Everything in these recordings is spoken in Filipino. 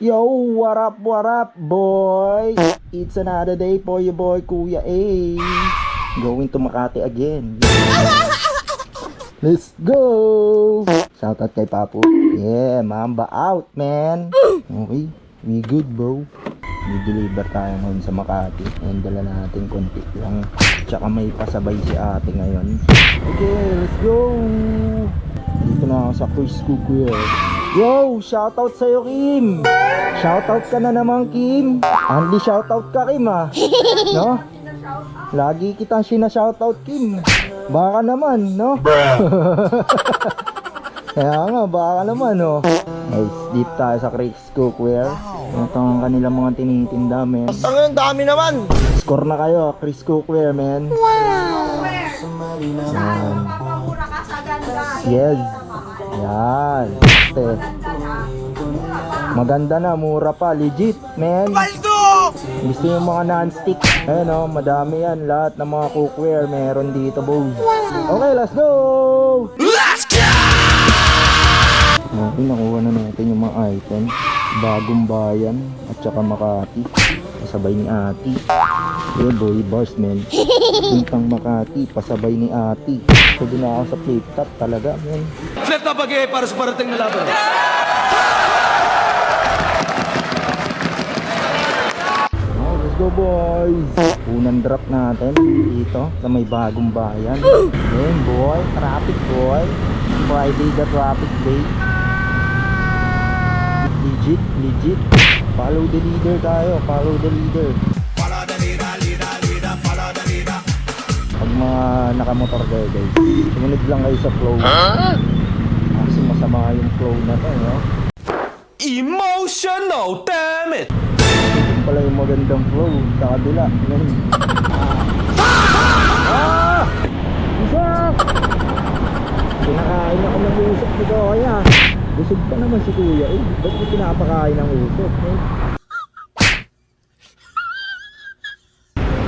Yo, what up, boys? It's another day for your boy, Kuya A. Going to Makati again. Let's go! Shoutout kay Papu. Yeah, Mamba out, man. Okay, we good, bro. Di-deliver tayo ngayon sa Makati. And dala natin konti lang. Tsaka may pasabay si ate ngayon. Okay, let's go! Dito na ako sa Chris Cookware. Yo, shoutout sa'yo, Kim. Shoutout ka na naman, Kim. Only shoutout ka, Kim, ah. No? Lagi kitang sina-shoutout, Kim. Baka naman, no? Kaya nga, baka naman, no? Guys, deep tayo sa Chris Cookware. Ito ang kanilang mga tinitinda, men. Ang dami naman! Score na kayo, Chris Cookware, men. Saan mapapamura ka sa ganda? Yes. Yan. Te. Maganda na, mura pa, legit, man. Gusto yung mga non-stick. Ayun o, madami yan. Lahat ng mga cookware meron dito, boys. Okay, let's go! Let's go! Okay, nakuha na natin yung mga item. Bagong Bayan at saka Makati. Pasabay ni Ati. Yeah, boy, bars, man. Puntang Makati, pasabay ni Ati. Pwede na ako sa flip top talaga, man. Flip top again para sa parating na laban. Oh, let's go, boys. Unang drop natin dito sa may Bagong Bayan. Ayan, boy. Traffic, boy. Friday the traffic day. Legit. Follow the leader tayo. Follow the leader. Pag mga nakamotor kayo, guys, sumunod lang kayo sa flow. Kasi masama yung flow na to, no? Emotional, damn it! Yung pala yung magandang flow sa kabila. Ganun. Isa! Kinakain ako ng usok ni Kuya. Busog pa naman si Kuya. Eh, ba't mo pinapakain ng usok? Eh?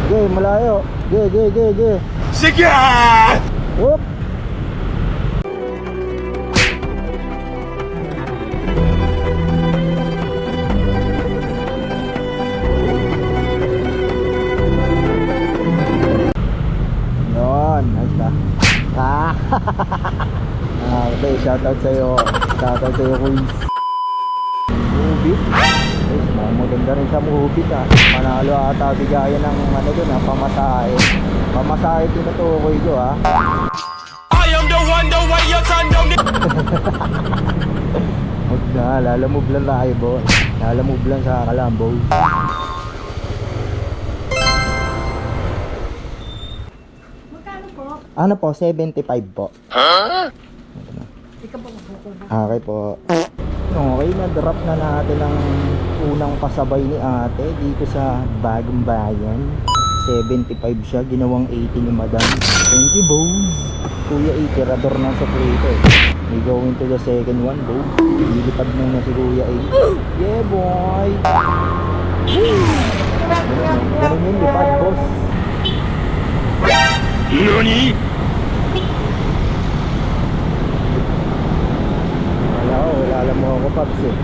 Okay, malayo. Ge. Sige! Whoop! Yun, nice ba? Okay, shoutout sa'yo. Shoutout sa'yo, Kuis. Mubit. Guys, maganda rin sa Mubit, ah. Manalo ata bigayan ng ano dun, ah, pamasahe. Pamasahe tinutukoy ko, ah. I am the one, the way your son don't need. Huwag na, lalamove lang tayo, boy. Lalamove lang sa Kalambo. Magkano po? Ano po, 75 po. Di ka ba magkukuha? Okay po. Okay, na-drop na natin ang unang pasabay ni ate dito sa Bagong Bayan. 75 siya, ginawang 80 ni madam. Thank you, boss. Kuya A, tirador ng suplito. We going to the second one, boss. Lilipad muna si Kuya A. Yeah, boy. Ganun yun, lipad, boss. Nani? Wala mo ako, Paps, eh.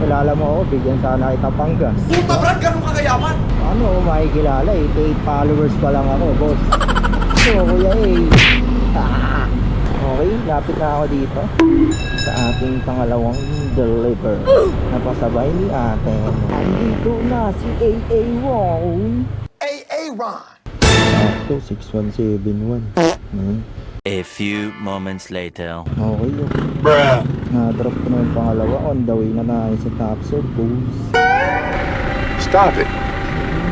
Wala mo ako, bigyan sana kita panggas. Puta brad, ganun kakayaman! Ano, makikilala, 88 followers pa lang ako, boss. So, Kuya A. Okay, lapit na ako dito sa ating pangalawang deliver. Napasabay ni ate. Andito na si AA Ron. AA Ron! Ito, 6171. A few moments later. Okay, okay. Bruh! Na-drop ko na yung pangalawa. On the way na tayo sa top sir, boss. Stop it.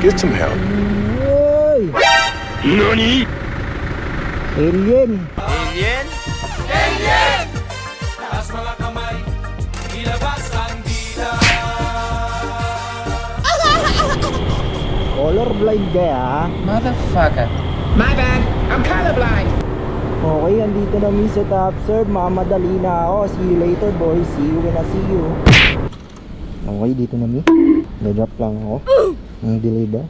Get some help. Hey! Nani? Alien! Alien? Taas mga kamay, ilabas ang dila. Colorblind kaya? Motherfucker. My bad. I'm colorblind. Okay, andito na mi sa top serve. Mamadali na ako. See you later, boys. See you when I see you. Okay, dito na mi. Nag-drop lang ako. Ang deliver.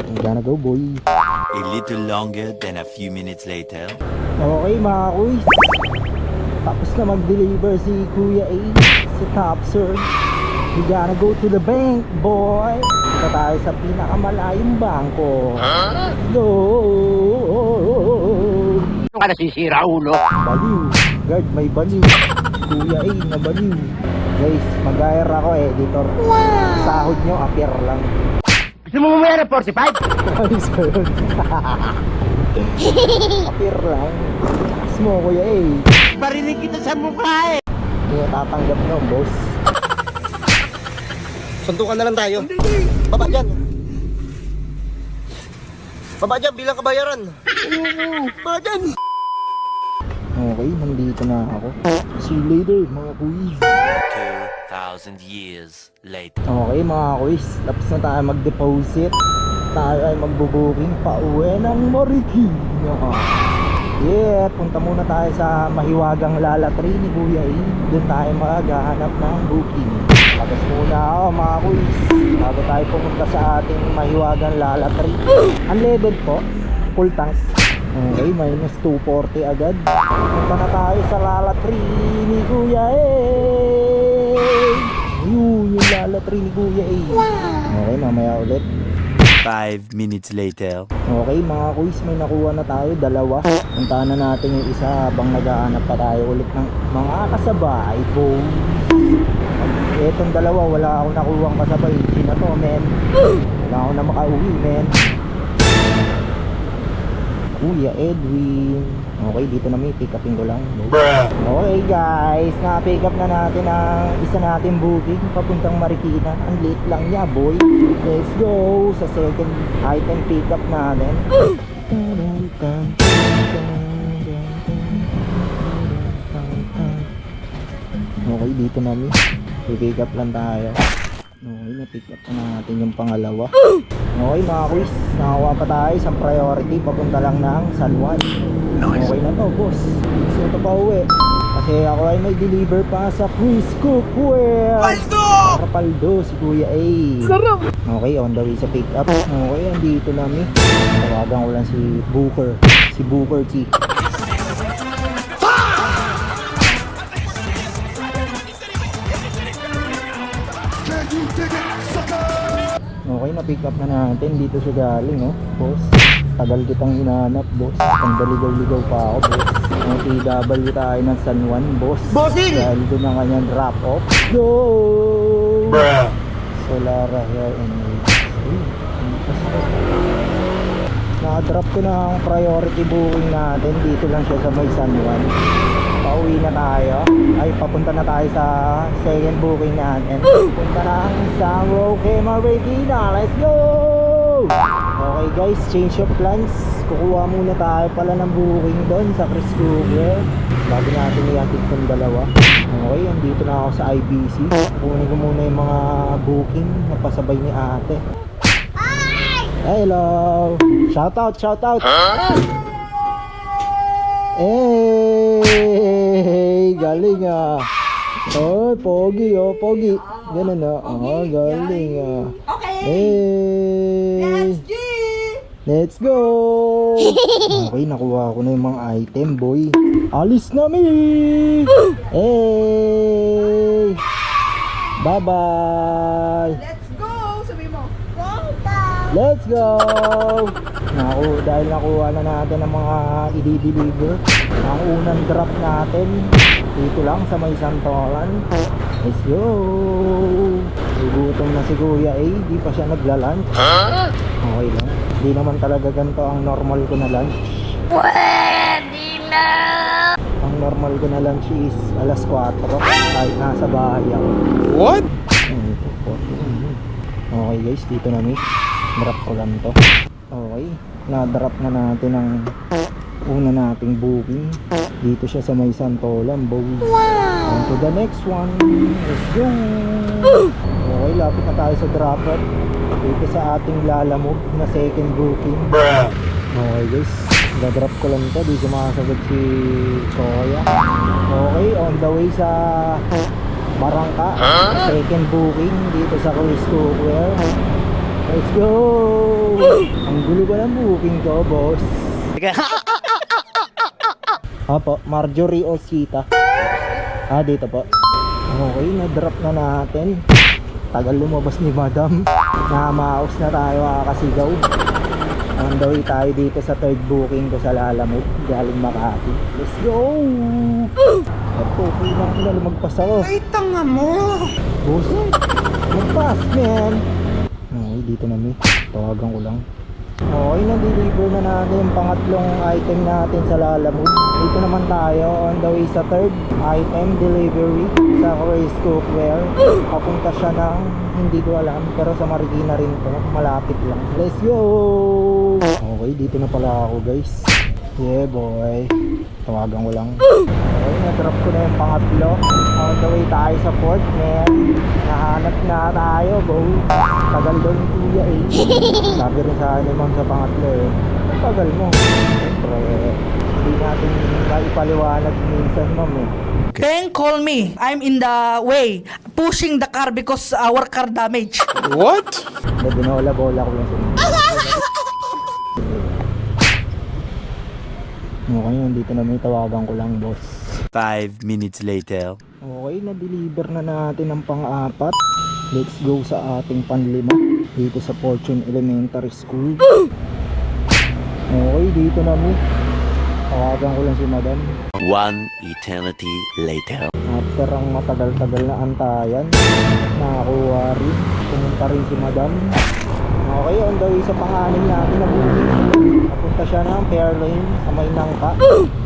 I'm gonna go, boy. A little longer than a few minutes later. Okay, mga kuys. Tapos na mag-deliver si Kuya A sa top serve. We gotta go to the bank, boy. Punta tayo sa pinakamalayong bangko. Go! Ano ka nasisira, ulo? Baliw. Guard, may baliw. Kuya A, na baliw. Guys, mag-hire ako, editor. Sahod nyo, appear lang. Gusto mo mamaya ng 45? Ayos ko yun. Appear lang. Takas mo, Kuya A. Barinig kita sa mukha eh. Hindi mo tatanggap nyo, boss. Suntukan na lang tayo. Baba dyan. Baba dyan, bilang kabayaran. Baba dyan. Okay, nandito na ako. See you later, mga kuis. 2,000 years later. Okay, mga kuis. Tapos na tayo mag-deposit. Tayo ay magbubuking pa uwi ng Marikina. Yeah, punta muna tayo sa mahiwagang Lala Tree ni Kuya A. Doon tayo maghahanap ng booking. Tapos muna ako, mga kuis. Bago tayo pumunta sa ating mahiwagang Lala Tree. Unleaded po. Full tanks. Okay, minus 240 agad. Punta na tayo sa Lala Tree ni Kuya A. Yun, yung Lala Tree ni Kuya A. Okay, mamaya ulit. 5 minutes later. Okay, mga kuis, may nakuha na tayo, dalawa. Puntahan na natin yung isa habang naghahanap pa tayo ulit ng mga kasabay, boys. Etong dalawa, wala ako nakuhang kasabay. Sino to, men? Wala ako na makauwi, men. Kuya Edwin. Okay, dito na may pick upin ko lang. Okay guys, na-pick up na natin ang isa natin booking papuntang Marikina. Ang late lang niya, boy. Let's go sa second item pick up natin. Okay, dito na may pick up lang tayo. Okay, na-pick up na natin yung pangalawa. Okay mga quiz, nakakuha pa tayo isang priority papunta lang ng San Juan. Okay na to, boss. Gusto to pa uwi. Kasi ako ay may deliver pa sa Quiz Cookware. Paldo! Si Kuya A. Sarap! Okay, on the way sa pick up. Okay, andito namin. Tawagan ko lang si Booker. Si Booker T. Okay, na-pick up na natin. Dito siya galing, oh, boss. Tagal kitang hinahanap, boss. Pagdaligaw-ligaw pa ako, boss. Ang TW tayo ng San Juan, boss. Bossing! Dahil doon ang kanyang drop-off. Go! Bruh. Solara Hair and Nails. Na-drop ko na ang priority booking natin. Dito lang siya sa may San Juan. Pauwi na tayo. Ay, papunta na tayo sa second booking natin. Punta na ang San Roque Marikina. Let's go! Okay guys, change of plans. Kukuha muna tayo pala ng booking doon sa Chris Cookware. Bago natin iatid tong dalawa. Okay, andito na ako sa IBC. Kunin ko muna yung mga booking na pasabay ni ate. Hello! Shoutout, shoutout! Hey! Galing ah! Oh, pogi oh, pogi. Ganun ah. Oh, galing ah. Okay. Hey! Let's G! Let's go! Okay, nakuha ko na yung mga item, boy. Alis na mi! Hey! Bye-bye! Let's go! Sabi mo. Let's go! Dahil nakuha na natin ang mga i-deliver. Ang unang drop natin dito lang sa may Santolan. Let's go! Gugutom na si Kuya A, di pa siya nagla-lunch. Okay lang. Di naman talaga ganito ang normal ko na lunch. Pwede na! Ang normal ko na lunch is alas 4 kahit nasa bahay ako. What? Ito po. Okay guys, dito na may drop ko lang to. Okay, na-drop na natin ang una nating booking. Dito siya sa may Santolan, boys. On to the next one. Let's go! Okay, lapit na tayo sa drop-off. Dito sa ating lalamove na second booking. Bruh. Okay guys, dadrop ko lang to. Di sumasagot si Koya. Okay, on the way sa Barangka. Second booking dito sa Chris Cookware. Let's go! Ang gulo ba ng booking ko, boss? Apo, Marjorie Osita. Dito po. Okay, na-drop na natin. tagal lumabas ni Madam. Namaos na tayo kakasigaw. On the way tayo dito sa third booking ko sa Lalamove, galing Makati. Let's go! Ito, kailangan na lumagpas ako. Ay, tanga mo! Buset! Magpas, man! Okay, dito na may. Tawagan ko lang. Okay, na-deliver na natin yung pangatlong item natin sa Lalamove. Dito naman tayo on the way sa third item delivery sa Rice Cookware. Papunta siya ng hindi ko alam, pero sa Marikina rin to, malapit lang. Let's go! Okay, dito na pala ako guys. Yeah boy, tawagan ko lang. Okay, na-drop ko na yung pangatlo. On the way tayo sa port, man. Nahanap na tayo, go. Tagal daw yung kuya eh. Sabi rin sa akin ma'am sa pangatlo eh. Ang tagal mo. Siyempre, hindi natin maipaliwanag minsan ma'am eh. Then call me. I'm in the way. Pushing the car because our car damage. Hindi, binola-bola ko lang sa inyo. Okay, nandito na may tawagan ko lang boss. 5 minutes later. Okay, na-deliver na natin ang pang-apat. Let's go sa ating panlima dito sa Fortune Elementary School. Okay, dito na mo. Tawagan ko lang si Madam. 1 eternity later. After ang matagal-tagal na antayan, nakakuha rin. Pumunta rin si Madam. Okay, on the way sa panganin natin na booking. Napunta siya ng Fairlane sa may nangka.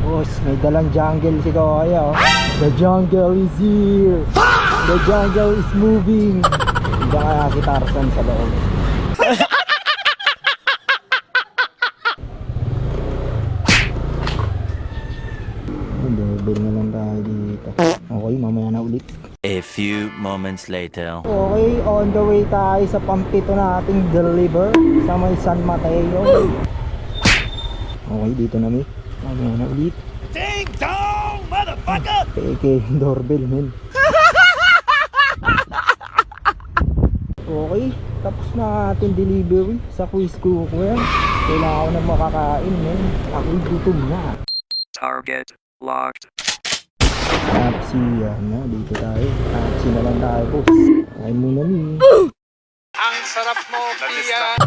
Boss, may dalang jungle si Kaya. Oh. The jungle is here. The jungle is moving. Diyan kaya si Tarzan sa loob. Doorbell na lang tayo dito. Okay, mamaya na ulit. A few moments later. Okay, on the way tayo sa pampito nating deliver sa may San Mateo. Okay, dito na may. Mamaya na ulit. Ding dong, motherfucker! Peke yung doorbell, men. Okay, tapos na ating delivery sa Quiz Cookware. Kailangan ko na makakain, men. Ako'y gutom na. Target locked. Taxi, yan na, dito tayo. Taxi na lang tayo, boss. Kain muna ni. Ang sarap mo, Pia!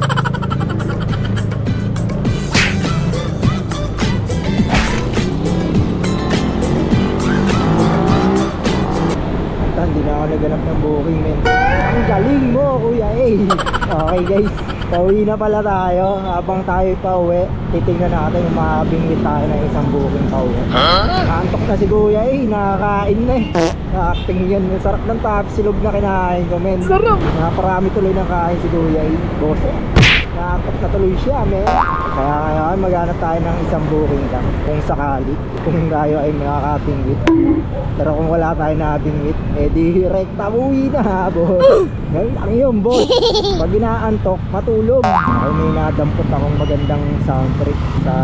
Hindi na ako naganap ng booking, men. Ang galing mo, kuya eh. Okay guys, pauwi na pala tayo. Habang tayo pa uwi, titignan natin yung makabingwit tayo ng isang booking pa uwi. Antok na si kuya eh, nakakain na eh. Acting yan, sarap ng tapsilog na kinain ko, men. Sarap! Naparami tuloy ng kain si kuya eh. Bose, nakakot na tuloy siya, men. Kaya ngayon, maghanap tayo ng isang booking lang. Kung sakali, kung tayo ay makakabingwit. Pero kung wala tayo nakabingwit, eh di rekta uwi na, boss. Ngayon lang yun, boss. Pag inaantok, matulog. Ay, may nadampot akong magandang soundtrack sa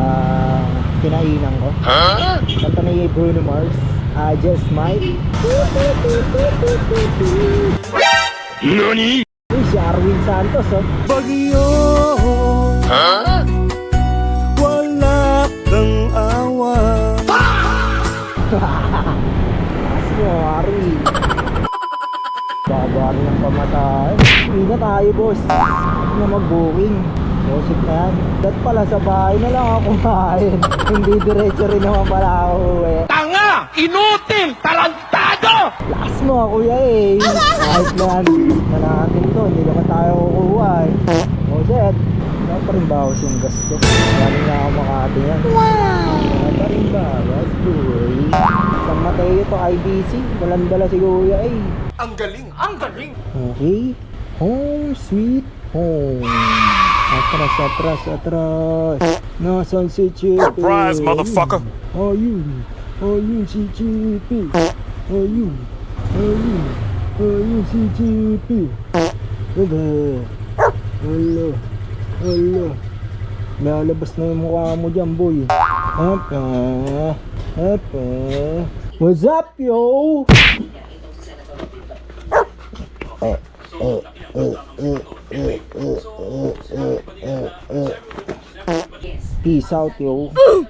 kinainan ko. Kanta ni Bruno Mars, I Just Might. NANI?! Uy, si Arwin Santos, oh. Bagyo! Wala kang awa. Taas mo, Arwin. Babari ng pamataan. Uwi na tayo, boss. Na mag-booking. Bosip na yan. Dat pala sa bahay na lang ako kumain. Hindi diretso rin naman pala ako uwi. Tanga! Inutil! Tarantado! Lakas mo, kuya eh. Kahit na yan na natin to, hindi naman tayo kukuha eh. Boset, wala pa rin bawas yung gas ko. Galing na ako Makati yan. Wala pa rin bawas, boy. San Mateo to IBC, walang dala si kuya eh. Ang galing! Ang galing! Okay, home sweet home. Atras, atras, atras. Nasaan si Chippy? Surprise, motherfucker! Ayun si Chippy. Ayun si Chippy. Hala, lalabas na yung mukha mo dyan, boy. What's up, yo? Peace out, yo.